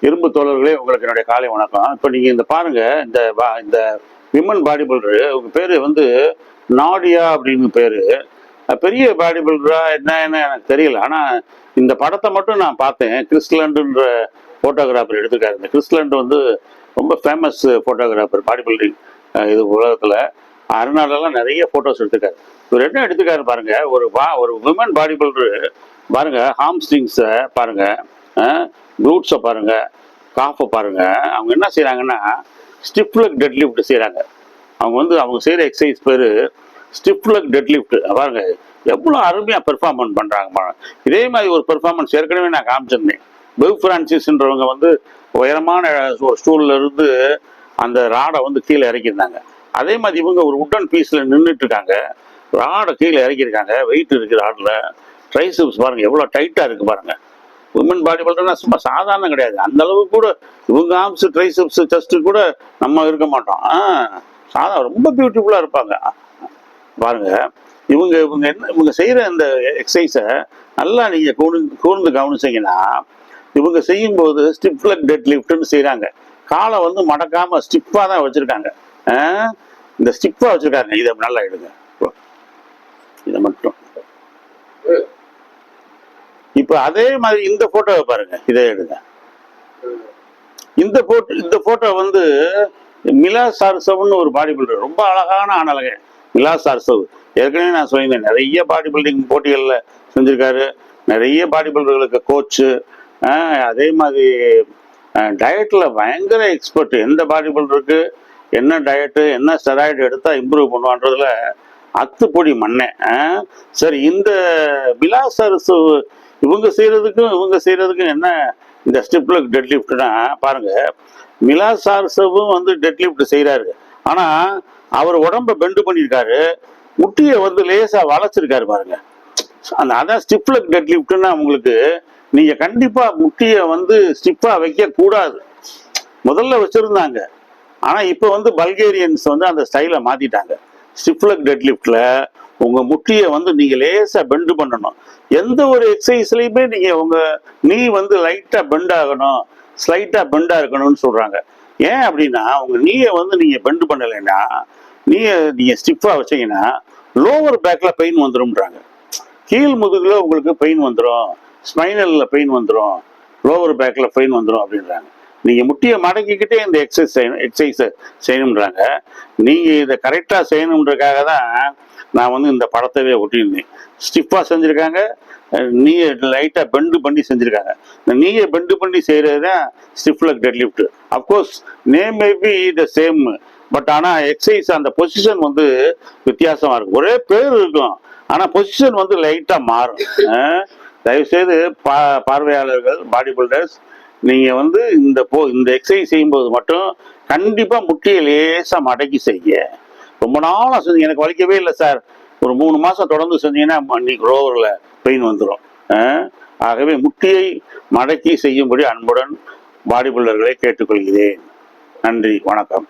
இரும்பு தோழர்களே, உங்களுக்கு என்னுடைய காலை வணக்கம். இப்போ நீங்க இந்த பாருங்க, இந்த விமன் பாடி பில்டரு, உங்க பேரு வந்து நாடியா அப்படின்னு பேரு. பெரிய பாடி பில்டரா என்னன்னு எனக்கு தெரியல. ஆனா இந்த படத்தை மட்டும் நான் பார்த்தேன். கிறிஸ்லண்டுன்ற போட்டோகிராஃபர் எடுத்திருக்காரு. இந்த கிறிஸ்லண்ட் வந்து ரொம்ப ஃபேமஸ் போட்டோகிராஃபர் பாடி பில்டிங் இது உலகத்துல. அருணாலெல்லாம் நிறைய போட்டோஸ் எடுத்திருக்காரு. இவர் என்ன எடுத்துக்காரு பாருங்க, ஒரு விமன் பாடி பில்டரு பாருங்க, ஹாம்ஸ்ட்ரிங்ஸை பாருங்க, க்ளூட்ஸை பாருங்க, காஃபை பாருங்க. அவங்க என்ன செய்யறாங்கன்னா ஸ்டிஃப் லெக் டெட் லிஃப்ட் செய்யறாங்க. அவங்க செய்யற எக்ஸசைஸ் பேரு ஸ்டிஃப் லெக் டெட் லிஃப்ட். பாருங்க எவ்வளவு அருமையா பெர்ஃபார்மன்ஸ் பண்றாங்க. இதே மாதிரி ஒரு பெர்ஃபார்மன்ஸ் ஏற்கனவே நான் காமிச்சிருந்தேன். பெவ் பிரான்சிஸ்ன்றவங்க வந்து உயரமான ஒரு ஸ்டூல்ல இருந்து அந்த ராடை வந்து கீழே இறக்கியிருந்தாங்க. அதே மாதிரி இவங்க ஒரு உட்டன் பீஸ்ல நின்றுட்டு இருக்காங்க, ராடை கீழே இறக்கியிருக்காங்க, வெயிட் இருக்கு ராட்ல. ட்ரைசெப்ஸ் பாருங்க எவ்வளவு டைட்டா இருக்கு பாருங்க. உமன் பாடி பில்டர்னா சும்மா சாதாரணம் கிடையாது. அந்த அளவுக்கு கூட இவங்க ஆர்ம்ஸ், ட்ரைசெப்ஸ், செஸ்ட் கூட நம்ம இருக்க மாட்டோம். ரொம்ப பியூட்டிஃபுல்லா இருப்பாங்க பாருங்க. இவங்க செய்யற இந்த எக்ஸசைஸை நல்லா நீங்க கூர்ந்து கவனிச்சீங்கன்னா, இவங்க செய்யும் போது ஸ்டிஃப் லெக் டெட் லிஃப்ட்னு செய்யறாங்க. காலை வந்து மடக்காம ஸ்டிஃபா தான் வச்சிருக்காங்க. இந்த ஸ்டிஃபா வச்சிருக்காங்க. இதை நல்லா எடுங்க, இதை மட்டும். இப்ப அதே மாதிரி இந்த போட்டோவை பாருங்க, இதை எடுங்க. இந்த போட்டோ வந்து மிலா சார்சவ்னு ஒரு பாடி பில்டர், ரொம்ப அழகான ஆனழக மிலா சார்சவ். ஏற்கனவே நான் சொல்லியிருந்தேன், நிறைய பாடி பில்டிங் போட்டிகளில் செஞ்சிருக்காரு, நிறைய பாடி பில்டர்களுக்கு கோச்சு. அதே மாதிரி டயட்ல பயங்கர எக்ஸ்பர்ட். எந்த பாடி பில்டருக்கு என்ன டயட்டு, என்ன ஸ்டெராய்டு எடுத்தா இம்ப்ரூவ் பண்ணுவான்றதுல அத்துப்பொடி மண்ணேன். சரி, இந்த மிலா சார்சவ் இவங்க செய்யறதுக்கும் என்ன இந்த ஸ்டிஃப் லெக் டெட் லிஃப்ட்னா பாருங்க, மிலா சார்சவும் வந்து டெட் லிஃப்ட் செய்யறாரு. ஆனா அவர் உடம்ப பெண்டு பண்ணியிருக்காரு, முட்டியை வந்து லேசா வளைச்சிருக்காரு பாருங்க. அதான் ஸ்டிஃப் லெக் டெட் லிஃப்ட்னா உங்களுக்கு நீங்க கண்டிப்பா முட்டியை வந்து ஸ்டிஃபா வைக்க கூடாது. முதல்ல வச்சிருந்தாங்க, ஆனா இப்ப வந்து பல்கேரியன்ஸ் வந்து அந்த ஸ்டைலை மாத்திட்டாங்க. ஸ்டிஃப் லெக் டெட் லிஃப்ட்ல உங்க முட்டியை வந்து நீங்க லேசா பெண்டு பண்ணணும். எந்த ஒரு எக்ஸசைஸ்லயுமே நீங்க உங்க நீ வந்து லைட்டா பெண்ட் ஆகணும், ஸ்லைட்டா பெண்டா இருக்கணும்னு சொல்றாங்க. ஏன் அப்படின்னா, உங்க நீயை வந்து நீங்க பெண்டு பண்ணலைன்னா, நீங்க ஸ்டிஃபா வச்சீங்கன்னா லோவர் பேக்ல பெயின் வந்துரும்ன்றாங்க. கீழ் முதுகுல உங்களுக்கு பெயின் வந்துடும், ஸ்பைனல்ல பெயின் வந்துடும், லோவர் பேக்ல பெயின் வந்துடும் அப்படின்றாங்க. நீங்க முட்டியை மடக்கிக்கிட்டே இந்த எக்ஸசைஸை செய்யணும்ன்றாங்க. நீங்க இதை கரெக்டா செய்யணுன்றதுக்காக தான் நான் வந்து இந்த படத்தவே ஒட்டியிருந்தேன். ஸ்டிஃபா செஞ்சிருக்காங்க, நீயை லைட்டா பெண்டு பண்ணி செஞ்சிருக்காங்க. இந்த நீயை பெண்டு பண்ணி செய்யறது தான் stiff leg dead lift. Of course name may be the same, but ஆனா எக்ஸசைஸ் அந்த பொசிஷன் வந்து வித்தியாசமா இருக்கும். ஒரே பேர் இருக்கும், ஆனா பொசிஷன் வந்து லைட்டா மாறும். தயவுசெய்து பார்வையாளர்கள், பாடி பில்டர்ஸ், நீங்க வந்து இந்த எக்ஸசைஸ் செய்யும்போது மட்டும் கண்டிப்பா முட்டியை லேசா மடக்கி செய்ய. ரொம்ப நாளா செஞ்சு எனக்கு வலிக்கவே இல்லை சார், ஒரு 3 மாசம் தொடர்ந்து செஞ்சீங்கன்னா இன்னைக்கு ரோவர்ல பெயின் வந்துடும். ஆகவே முட்டியை மடக்கி செய்யும்படி அன்புடன் பாடி பில்டர்களை கேட்டுக்கொள்கிறேன். நன்றி, வணக்கம்.